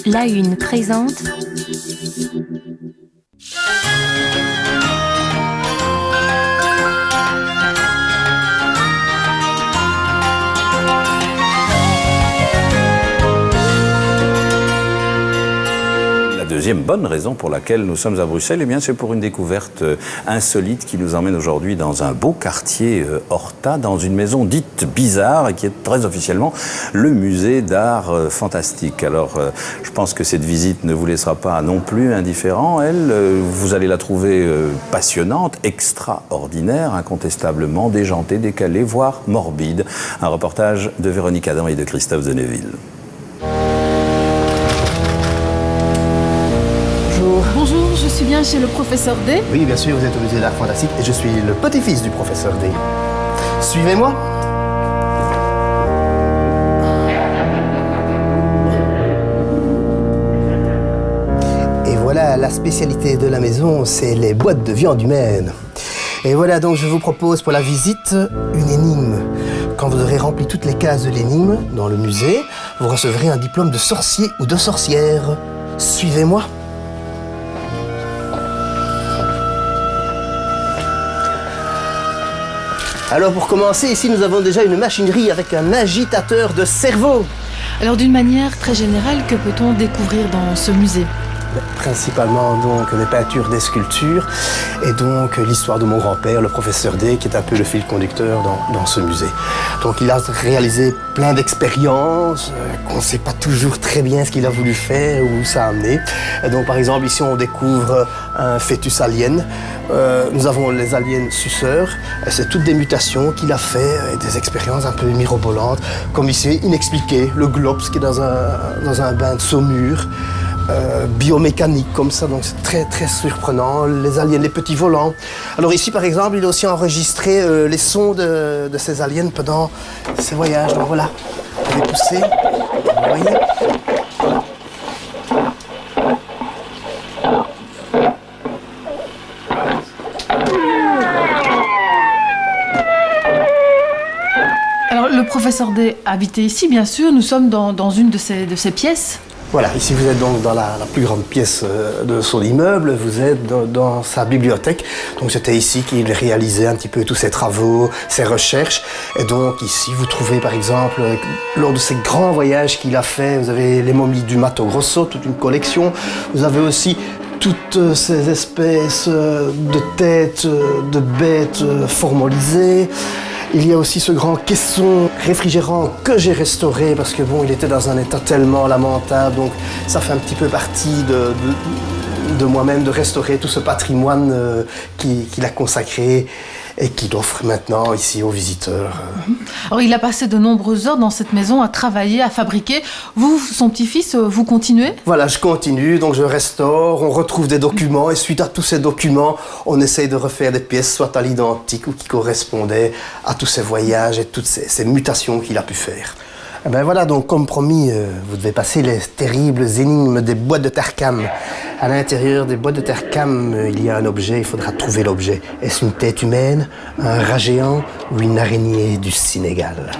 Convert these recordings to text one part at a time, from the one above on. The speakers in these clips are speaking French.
La Une présente La deuxième bonne raison pour laquelle nous sommes à Bruxelles, eh bien, c'est pour une découverte insolite qui nous emmène aujourd'hui dans un beau quartier Horta, dans une maison dite bizarre et qui est très officiellement le musée d'art fantastique. Alors, je pense que cette visite ne vous laissera pas non plus indifférent. Elle, vous allez la trouver passionnante, extraordinaire, incontestablement déjantée, décalée, voire morbide. Un reportage de Véronique Adam et de Christophe Deneville. Bonjour, je suis bien chez le professeur D. Oui, bien sûr, vous êtes au musée d'art fantastique et je suis le petit-fils du professeur D. Suivez-moi. Et voilà, la spécialité de la maison, c'est les boîtes de viande humaine. Et voilà, donc je vous propose pour la visite une énigme. Quand vous aurez rempli toutes les cases de l'énigme dans le musée, vous recevrez un diplôme de sorcier ou de sorcière. Suivez-moi. Alors pour commencer, ici nous avons déjà une machinerie avec un agitateur de cerveau. Alors d'une manière très générale, que peut-on découvrir dans ce musée? Principalement donc des peintures, des sculptures et donc l'histoire de mon grand-père, le professeur D, qui est un peu le fil conducteur dans ce musée. Donc il a réalisé plein d'expériences qu'on ne sait pas toujours très bien ce qu'il a voulu faire ou où ça a amené. Et donc par exemple ici on découvre un fœtus alien. Nous avons les aliens suceurs. C'est toutes des mutations qu'il a fait et des expériences un peu mirobolantes. Comme ici, inexpliqué, le Glops qui est dans un bain de saumure. Biomécanique comme ça, donc c'est très très surprenant. Les aliens, les petits volants. Alors ici par exemple, il a aussi enregistré les sons de ces aliens pendant ces voyages. Donc voilà, je vais pousser, vous voyez. Alors le professeur D habitait ici, bien sûr. Nous sommes dans une de ces pièces. Voilà, ici vous êtes donc dans la plus grande pièce de son immeuble, vous êtes dans sa bibliothèque. Donc c'était ici qu'il réalisait un petit peu tous ses travaux, ses recherches. Et donc ici vous trouvez par exemple, lors de ces grands voyages qu'il a fait, vous avez les momies du Mato Grosso, toute une collection. Vous avez aussi toutes ces espèces de têtes, de bêtes formalisées. Il y a aussi ce grand caisson réfrigérant que j'ai restauré parce que bon, il était dans un état tellement lamentable, donc ça fait un petit peu partie de moi-même de restaurer tout ce patrimoine qu'il a consacré et qu'il offre maintenant ici aux visiteurs. Alors il a passé de nombreuses heures dans cette maison à travailler, à fabriquer. Vous, son petit-fils, vous continuez? Voilà, je continue, donc je restaure, on retrouve des documents et suite à tous ces documents, on essaye de refaire des pièces soit à l'identique ou qui correspondaient à tous ces voyages et toutes ces mutations qu'il a pu faire. Et ben voilà, donc comme promis, vous devez passer les terribles énigmes des boîtes de Tarkam. À l'intérieur des boîtes de Tarkam, il y a un objet, il faudra trouver l'objet. Est-ce une tête humaine, un rat géant ou une araignée du Sénégal?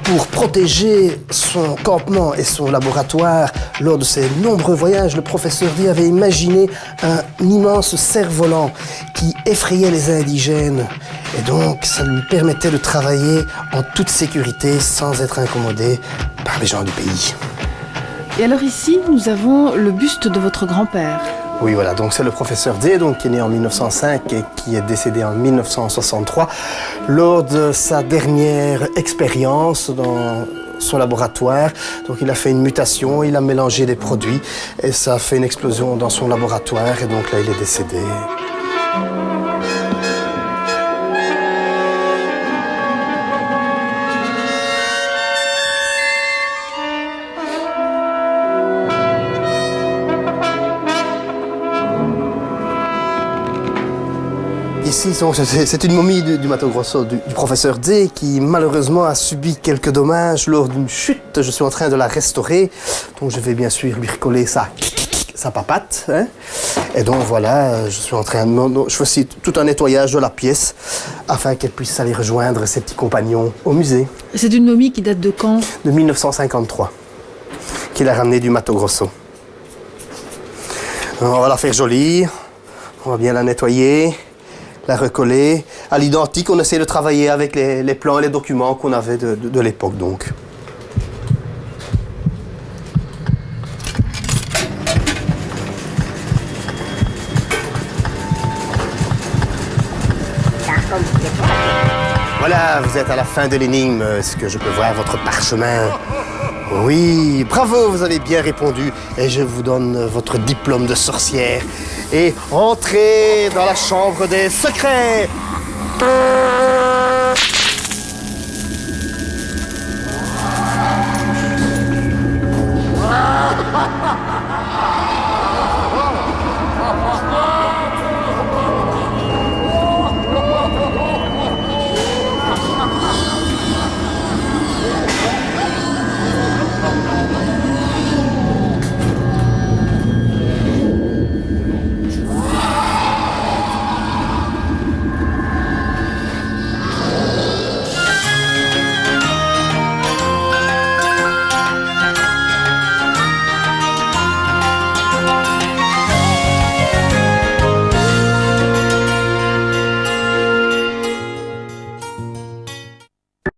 Pour protéger son campement et son laboratoire, lors de ses nombreux voyages, le professeur D avait imaginé un immense cerf-volant qui effrayait les indigènes. Et donc, ça lui permettait de travailler en toute sécurité sans être incommodé par les gens du pays. Et alors ici, nous avons le buste de votre grand-père. Oui, voilà, donc c'est le professeur D, donc, qui est né en 1905 et qui est décédé en 1963. Lors de sa dernière expérience dans son laboratoire, donc il a fait une mutation, il a mélangé des produits et ça a fait une explosion dans son laboratoire et donc là il est décédé. Ici, c'est une momie du Mato Grosso, du professeur D, qui malheureusement a subi quelques dommages lors d'une chute. Je suis en train de la restaurer, donc je vais bien sûr lui recoller ça ça papate. Hein. Et donc voilà, je suis en train de... Je fais aussi tout un nettoyage de la pièce afin qu'elle puisse aller rejoindre ses petits compagnons au musée. C'est une momie qui date de quand? De 1953, qu'il a ramenée du Mato Grosso. On va la faire jolie, on va bien la nettoyer, la recoller. À l'identique, on essaie de travailler avec les plans et les documents qu'on avait de l'époque donc. Voilà, vous êtes à la fin de l'énigme. Est-ce que je peux voir votre parchemin? Oui, bravo, vous avez bien répondu. Et je vous donne votre diplôme de sorcière. Et entrez dans la chambre des secrets.